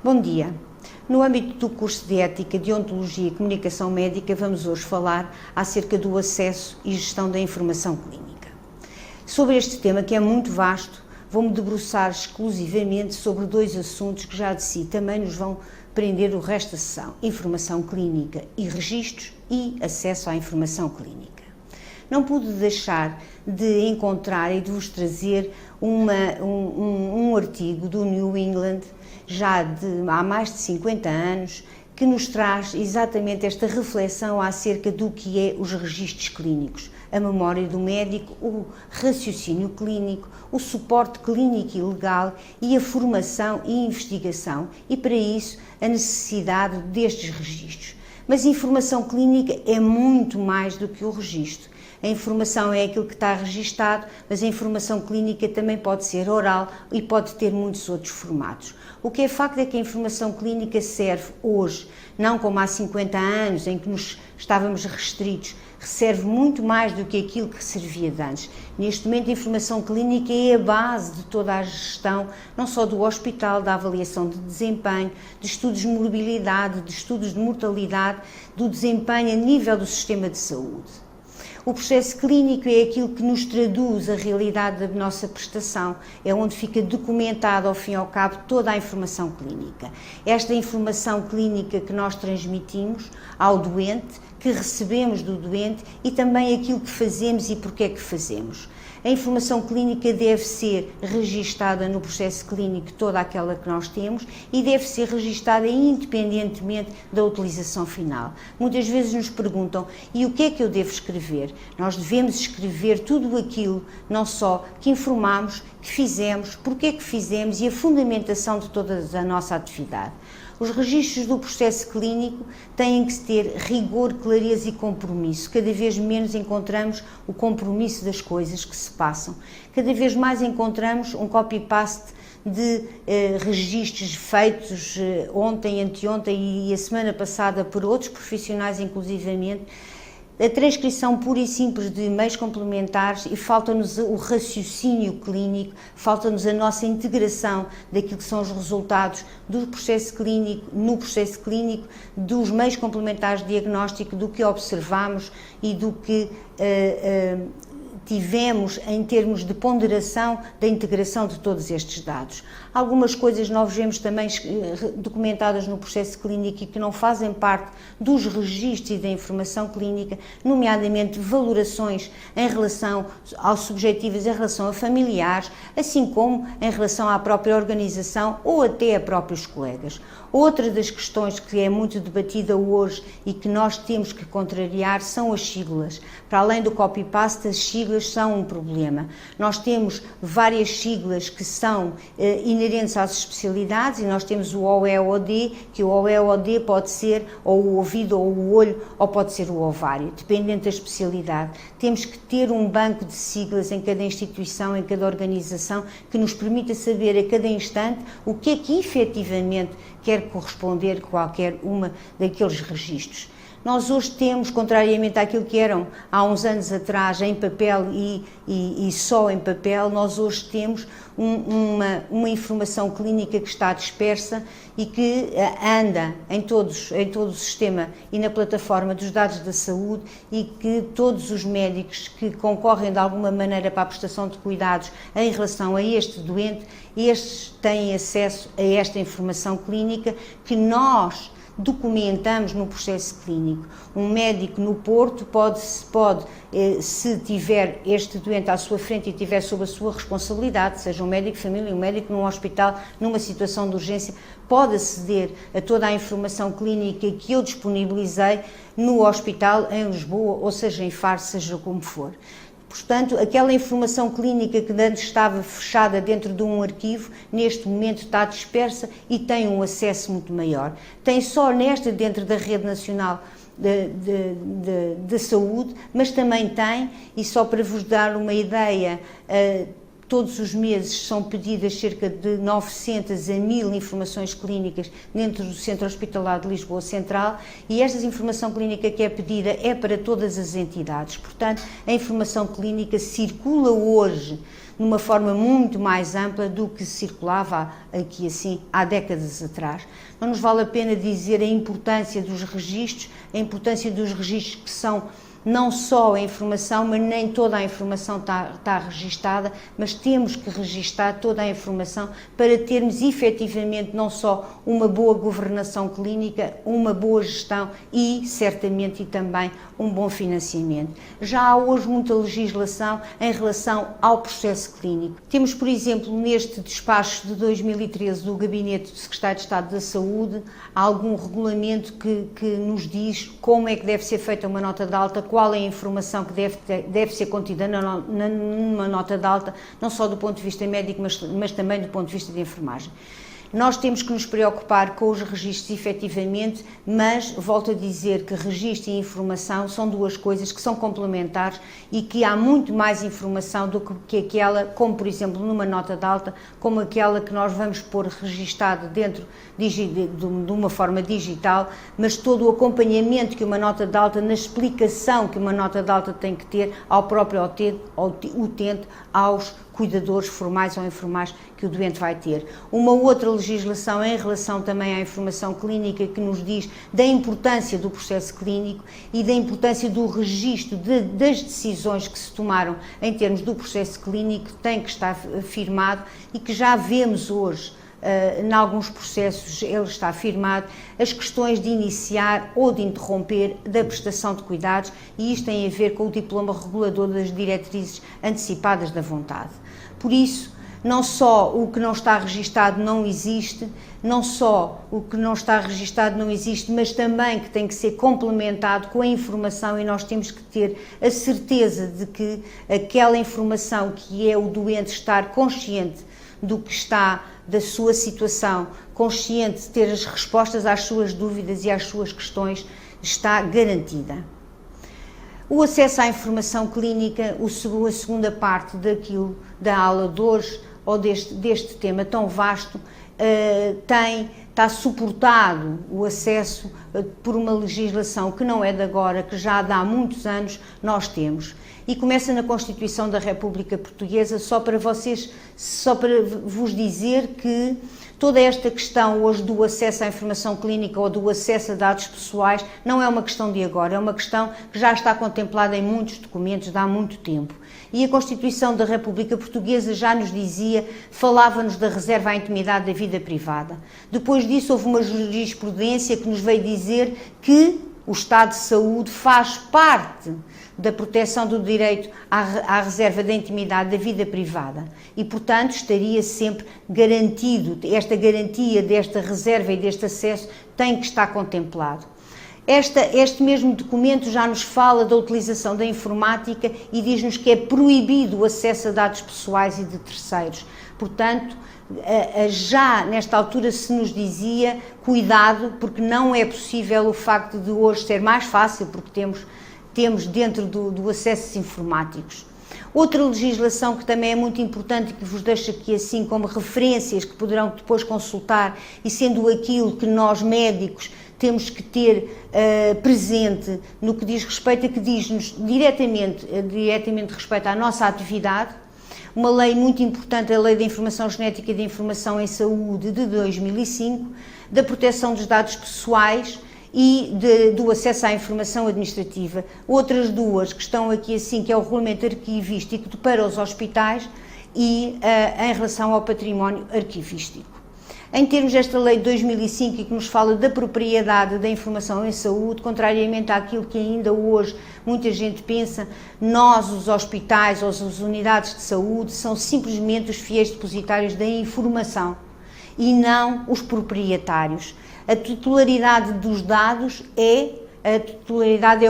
Bom dia. No âmbito do curso de Ética, Deontologia e Comunicação Médica, vamos hoje falar acerca do acesso e gestão da informação clínica. Sobre este tema, que é muito vasto, vou-me debruçar exclusivamente sobre dois assuntos que já de si também nos vão prender o resto da sessão: informação clínica e registros e acesso à informação clínica. Não pude deixar de encontrar e de vos trazer um artigo do New England, já há mais de 50 anos, que nos traz exatamente esta reflexão acerca do que é os registros clínicos, a memória do médico, o raciocínio clínico, o suporte clínico e legal e a formação e investigação, e para isso a necessidade destes registros. Mas a informação clínica é muito mais do que o registro. A informação é aquilo que está registado, mas a informação clínica também pode ser oral e pode ter muitos outros formatos. O que é facto é que a informação clínica serve hoje, não como há 50 anos em que nos estávamos restritos, serve muito mais do que aquilo que servia de antes. Neste momento a informação clínica é a base de toda a gestão, não só do hospital, da avaliação de desempenho, de estudos de morbilidade, de estudos de mortalidade, do desempenho a nível do sistema de saúde. O processo clínico é aquilo que nos traduz a realidade da nossa prestação, é onde fica documentada, ao fim e ao cabo, toda a informação clínica. Esta informação clínica que nós transmitimos ao doente, que recebemos do doente e também aquilo que fazemos e porque é que fazemos. A informação clínica deve ser registada no processo clínico, toda aquela que nós temos, e deve ser registada independentemente da utilização final. Muitas vezes nos perguntam: e o que é que eu devo escrever? Nós devemos escrever tudo aquilo, não só que informamos, que fizemos, porque é que fizemos e a fundamentação de toda a nossa atividade. Os registros do processo clínico têm que ter rigor, clareza e compromisso. Cada vez menos encontramos o compromisso das coisas que se passam. Cada vez mais encontramos um copy-paste de registros feitos ontem, anteontem e a semana passada por outros profissionais, inclusivamente, a transcrição pura e simples de meios complementares, e falta-nos o raciocínio clínico, falta-nos a nossa integração daquilo que são os resultados do processo clínico, no processo clínico, dos meios complementares de diagnóstico, do que observamos e do que tivemos em termos de ponderação da integração de todos estes dados. Algumas coisas nós vemos também documentadas no processo clínico e que não fazem parte dos registros e da informação clínica, nomeadamente valorações em relação aos subjetivos, em relação a familiares, assim como em relação à própria organização ou até a próprios colegas. Outra das questões que é muito debatida hoje e que nós temos que contrariar são as siglas. Para além do copy-paste, as siglas são um problema. Nós temos várias siglas que são inerentes às especialidades e nós temos o OE/OD, que o OE/OD pode ser ou o ouvido ou o olho ou pode ser o ovário, dependendo da especialidade. Temos que ter um banco de siglas em cada instituição, em cada organização, que nos permita saber a cada instante o que é que efetivamente quer corresponder qualquer uma daqueles registros. Nós hoje temos, contrariamente àquilo que eram há uns anos atrás, em papel e só em papel, nós hoje temos uma informação clínica que está dispersa e que anda em todo o sistema e na plataforma dos dados da saúde, e que todos os médicos que concorrem de alguma maneira para a prestação de cuidados em relação a este doente, estes têm acesso a esta informação clínica que nós documentamos no processo clínico. Um médico no Porto pode, se tiver este doente à sua frente e tiver sob a sua responsabilidade, seja um médico de família, um médico num hospital, numa situação de urgência, pode aceder a toda a informação clínica que eu disponibilizei no hospital em Lisboa, ou seja em Faro, seja como for. Portanto, aquela informação clínica que antes estava fechada dentro de um arquivo, neste momento está dispersa e tem um acesso muito maior. Tem só dentro da Rede Nacional de Saúde, mas também tem, e só para vos dar uma ideia, todos os meses são pedidas cerca de 900 a 1000 informações clínicas dentro do Centro Hospitalar de Lisboa Central, e esta informação clínica que é pedida é para todas as entidades. Portanto, a informação clínica circula hoje de uma forma muito mais ampla do que circulava aqui assim há décadas atrás. Não nos vale a pena dizer a importância dos registros que são não só a informação, mas nem toda a informação está registada, mas temos que registar toda a informação para termos efetivamente não só uma boa governação clínica, uma boa gestão e, certamente, e também um bom financiamento. Já há hoje muita legislação em relação ao processo clínico. Temos, por exemplo, neste despacho de 2013 do Gabinete do Secretário de Estado da Saúde, algum regulamento que nos diz como é que deve ser feita uma nota de alta, qual é a informação que deve ser contida numa nota de alta, não só do ponto de vista médico, mas também do ponto de vista de enfermagem. Nós temos que nos preocupar com os registros efetivamente, mas volto a dizer que registro e informação são duas coisas que são complementares e que há muito mais informação do que aquela, como por exemplo numa nota de alta, como aquela que nós vamos pôr registada dentro de uma forma digital, mas todo o acompanhamento que uma nota de alta, na explicação que uma nota de alta tem que ter ao próprio utente, aos cuidadores formais ou informais que o doente vai ter. Uma outra legislação em relação também à informação clínica que nos diz da importância do processo clínico e da importância do registro das decisões que se tomaram em termos do processo clínico, tem que estar firmado e que já vemos hoje. Em alguns processos ele está afirmado, as questões de iniciar ou de interromper da prestação de cuidados, e isto tem a ver com o diploma regulador das diretrizes antecipadas da vontade. Por isso, não só o que não está registado não existe, mas também que tem que ser complementado com a informação, e nós temos que ter a certeza de que aquela informação que é o doente estar consciente do que está, da sua situação, consciente de ter as respostas às suas dúvidas e às suas questões, está garantida. O acesso à informação clínica, a segunda parte da aula de hoje, ou deste tema tão vasto, está suportado o acesso por uma legislação que não é de agora, que já há muitos anos nós temos. E começa na Constituição da República Portuguesa, só para vos dizer que toda esta questão hoje do acesso à informação clínica ou do acesso a dados pessoais não é uma questão de agora, é uma questão que já está contemplada em muitos documentos de há muito tempo. E a Constituição da República Portuguesa já nos dizia, falava-nos da reserva à intimidade da vida privada. Depois disso houve uma jurisprudência que nos veio dizer que o estado de saúde faz parte da proteção do direito à reserva da intimidade da vida privada e, portanto, estaria sempre garantido, esta garantia desta reserva e deste acesso tem que estar contemplado. Este mesmo documento já nos fala da utilização da informática e diz-nos que é proibido o acesso a dados pessoais e de terceiros. Portanto, já nesta altura se nos dizia, cuidado, porque não é possível o facto de hoje ser mais fácil, porque temos dentro do acessos informáticos. Outra legislação que também é muito importante e que vos deixo aqui assim como referências que poderão depois consultar, e sendo aquilo que nós médicos temos que ter presente no que diz respeito a que diz-nos diretamente respeito à nossa atividade. Uma lei muito importante, a Lei da Informação Genética e da Informação em Saúde de 2005, da proteção dos dados pessoais e do acesso à informação administrativa. Outras duas que estão aqui assim, que é o Regulamento Arquivístico para os hospitais e em relação ao património arquivístico. Em termos desta lei de 2005 e que nos fala da propriedade da informação em saúde, contrariamente àquilo que ainda hoje muita gente pensa, nós, os hospitais ou as unidades de saúde, são simplesmente os fiéis depositários da informação e não os proprietários. A titularidade dos dados é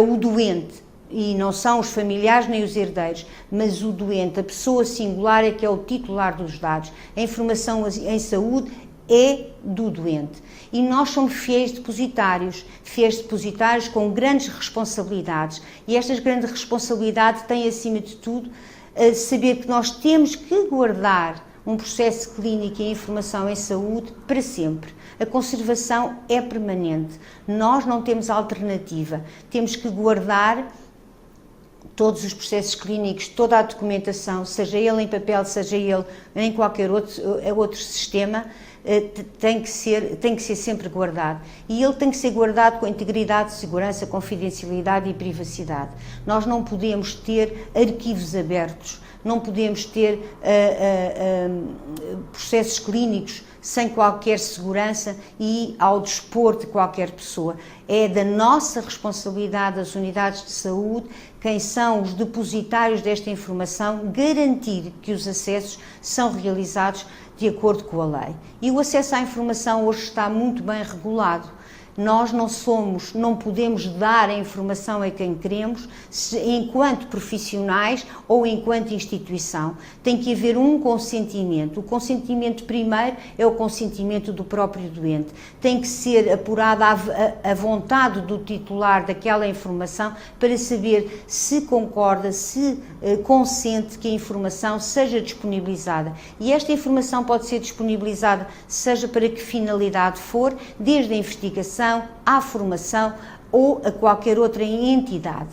o doente. E não são os familiares nem os herdeiros, mas o doente, a pessoa singular é que é o titular dos dados. A informação em saúde é do doente. E nós somos fiéis depositários com grandes responsabilidades. E estas grandes responsabilidades têm, acima de tudo, saber que nós temos que guardar um processo clínico e a informação em saúde para sempre. A conservação é permanente. Nós não temos alternativa. Temos que guardar todos os processos clínicos, toda a documentação, seja ele em papel, seja ele em qualquer outro sistema, tem que ser sempre guardado. E ele tem que ser guardado com integridade, segurança, confidencialidade e privacidade. Nós não podemos ter arquivos abertos, não podemos ter processos clínicos sem qualquer segurança e ao dispor de qualquer pessoa. É da nossa responsabilidade, das unidades de saúde, quem são os depositários desta informação, garantir que os acessos são realizados de acordo com a lei. E o acesso à informação hoje está muito bem regulado. Nós não podemos dar a informação a quem queremos, enquanto profissionais ou enquanto instituição. Tem que haver um consentimento. O consentimento primeiro é o consentimento do próprio doente. Tem que ser apurada a vontade do titular daquela informação para saber se concorda, se consente que a informação seja disponibilizada. E esta informação pode ser disponibilizada, seja para que finalidade for, desde a investigação, à formação ou a qualquer outra entidade.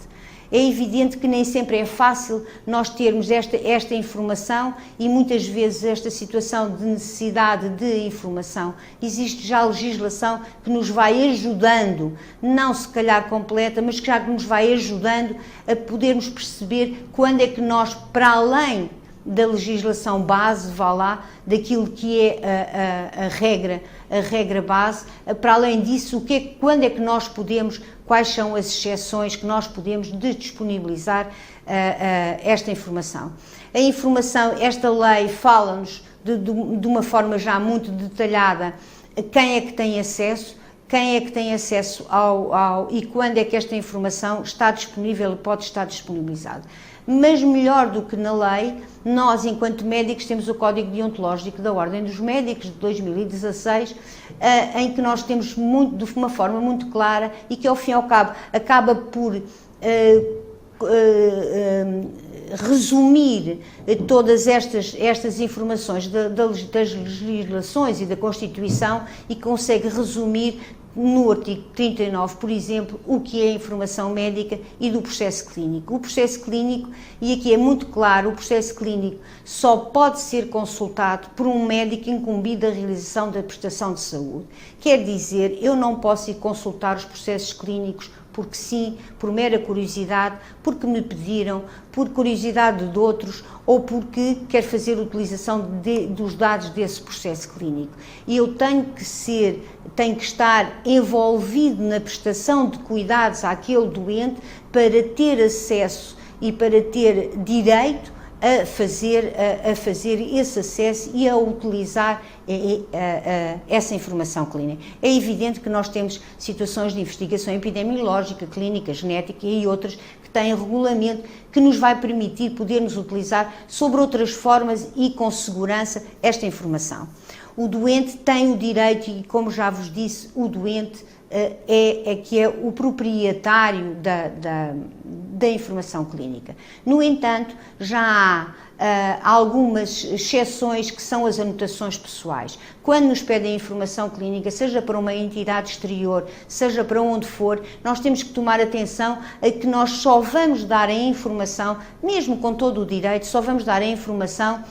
É evidente que nem sempre é fácil nós termos esta informação e muitas vezes esta situação de necessidade de informação. Existe já legislação que nos vai ajudando, não se calhar completa, mas que já nos vai ajudando a podermos perceber quando é que nós, para além da legislação base, vá lá, daquilo que é a regra base, para além disso, quando é que nós podemos, quais são as exceções que nós podemos disponibilizar esta informação. A informação, esta lei fala-nos de uma forma já muito detalhada quem é que tem acesso e quando é que esta informação está disponível, pode estar disponibilizada. Mas melhor do que na lei, nós, enquanto médicos, temos o Código Deontológico da Ordem dos Médicos de 2016, em que nós temos de uma forma muito clara e que, ao fim e ao cabo, acaba por resumir todas estas informações das legislações e da Constituição e consegue resumir no artigo 39, por exemplo, o que é a informação médica e do processo clínico. O processo clínico, e aqui é muito claro, o processo clínico só pode ser consultado por um médico incumbido da realização da prestação de saúde. Quer dizer, eu não posso ir consultar os processos clínicos porque sim, por mera curiosidade, porque me pediram, por curiosidade de outros ou porque quero fazer utilização dos dados desse processo clínico. E eu tenho que estar envolvido na prestação de cuidados àquele doente para ter acesso e para ter direito a fazer esse acesso e a utilizar essa informação clínica. É evidente que nós temos situações de investigação epidemiológica, clínica, genética e outras que têm regulamento que nos vai permitir podermos utilizar sobre outras formas e com segurança esta informação. O doente tem o direito, e como já vos disse, o doente é o proprietário da informação clínica. No entanto, já há algumas exceções que são as anotações pessoais. Quando nos pedem informação clínica, seja para uma entidade exterior, seja para onde for, nós temos que tomar atenção a que nós só vamos dar a informação, mesmo com todo o direito, só vamos dar a informação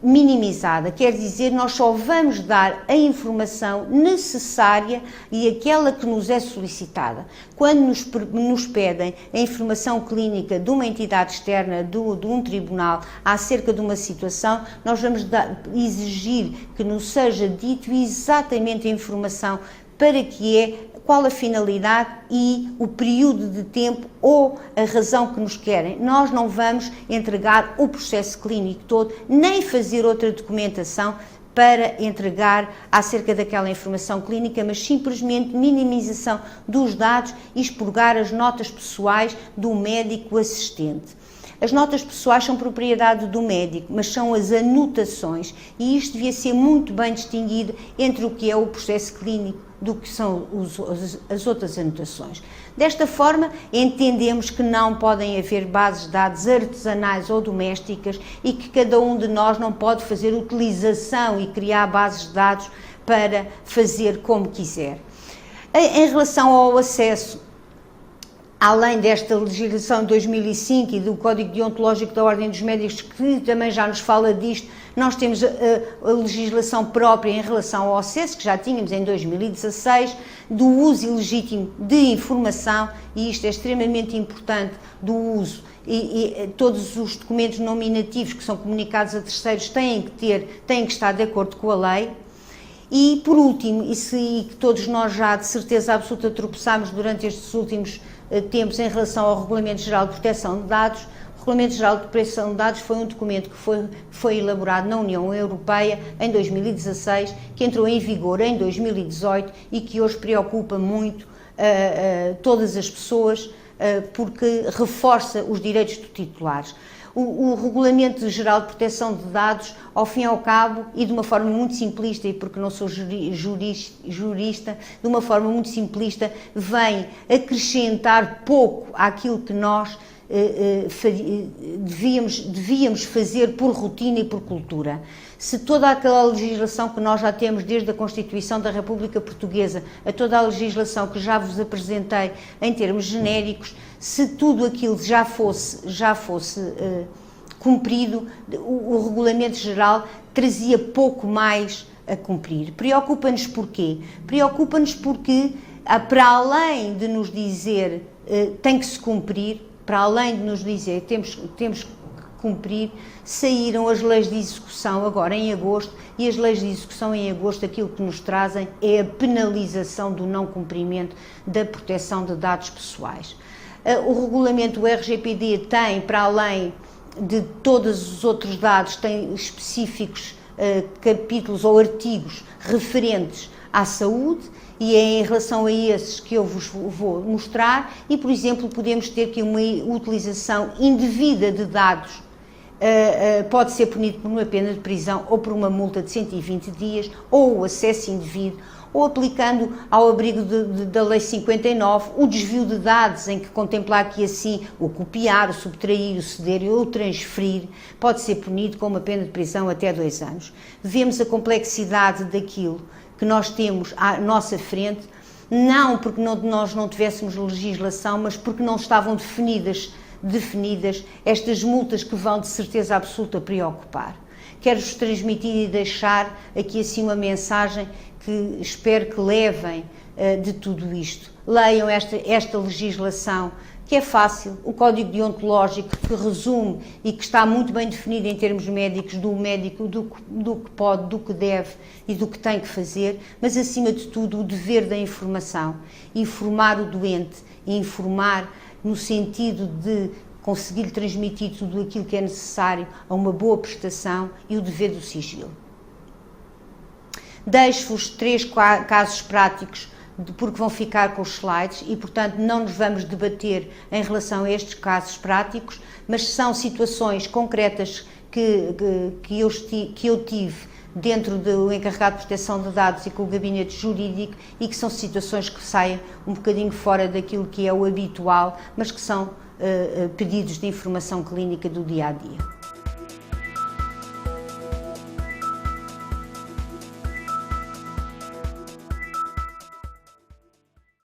minimizada, quer dizer, nós só vamos dar a informação necessária e aquela que nos é solicitada. Quando nos pedem a informação clínica de uma entidade externa, de um tribunal, acerca de uma situação, nós vamos exigir que nos seja dito exatamente a informação para que é, qual a finalidade e o período de tempo ou a razão que nos querem. Nós não vamos entregar o processo clínico todo, nem fazer outra documentação para entregar acerca daquela informação clínica, mas simplesmente minimização dos dados e expurgar as notas pessoais do médico assistente. As notas pessoais são propriedade do médico, mas são as anotações, e isto devia ser muito bem distinguido entre o que é o processo clínico do que são as outras anotações. Desta forma, entendemos que não podem haver bases de dados artesanais ou domésticas e que cada um de nós não pode fazer utilização e criar bases de dados para fazer como quiser. Em relação ao acesso, além desta legislação de 2005 e do Código Deontológico da Ordem dos Médicos, que também já nos fala disto, nós temos a legislação própria em relação ao acesso, que já tínhamos em 2016, do uso ilegítimo de informação, e isto é extremamente importante, do uso, e todos os documentos nominativos que são comunicados a terceiros têm que estar de acordo com a lei. E, por último, e que todos nós já de certeza absoluta tropeçámos durante estes últimos tempos em relação ao Regulamento Geral de Proteção de Dados, o Regulamento Geral de Proteção de Dados foi um documento que foi elaborado na União Europeia em 2016, que entrou em vigor em 2018 e que hoje preocupa muito todas as pessoas porque reforça os direitos dos titulares. O Regulamento Geral de Proteção de Dados, ao fim e ao cabo, e de uma forma muito simplista, e porque não sou jurista, de uma forma muito simplista, vem acrescentar pouco àquilo que nós devíamos fazer por rotina e por cultura. Se toda aquela legislação que nós já temos desde a Constituição da República Portuguesa, a toda a legislação que já vos apresentei em termos genéricos, se tudo aquilo já fosse cumprido, o Regulamento Geral trazia pouco mais a cumprir. Preocupa-nos porquê? Preocupa-nos porque, para além de nos dizer tem que se cumprir, para além de nos dizer temos que cumprir, saíram as leis de execução agora em agosto, e as leis de execução em agosto aquilo que nos trazem é a penalização do não cumprimento da proteção de dados pessoais. O regulamento do RGPD tem, para além de todos os outros dados, tem específicos capítulos ou artigos referentes à saúde, e é em relação a esses que eu vos vou mostrar, e, por exemplo, podemos ter que uma utilização indevida de dados pode ser punido por uma pena de prisão ou por uma multa de 120 dias, ou o acesso indevido, ou aplicando ao abrigo da Lei 59 o desvio de dados, em que contempla aqui assim o copiar, o subtrair, o ceder ou o transferir, pode ser punido com uma pena de prisão até 2 anos. Vemos a complexidade daquilo que nós temos à nossa frente, não porque nós não tivéssemos legislação, mas porque não estavam definidas estas multas que vão de certeza absoluta preocupar. Quero-vos transmitir e deixar aqui assim uma mensagem que espero que levem de tudo isto. Leiam esta legislação, que é fácil, o Código Deontológico, que resume e que está muito bem definido em termos médicos, do médico, do que pode, do que deve e do que tem que fazer, mas acima de tudo o dever da informação, informar o doente, informar no sentido de conseguir transmitir tudo aquilo que é necessário a uma boa prestação, e o dever do sigilo. Deixo-vos 3 casos práticos, porque vão ficar com os slides e, portanto, não nos vamos debater em relação a estes casos práticos, mas são situações concretas que eu tive dentro do encarregado de proteção de dados e com o gabinete jurídico, e que são situações que saem um bocadinho fora daquilo que é o habitual, mas que são pedidos de informação clínica do dia a dia.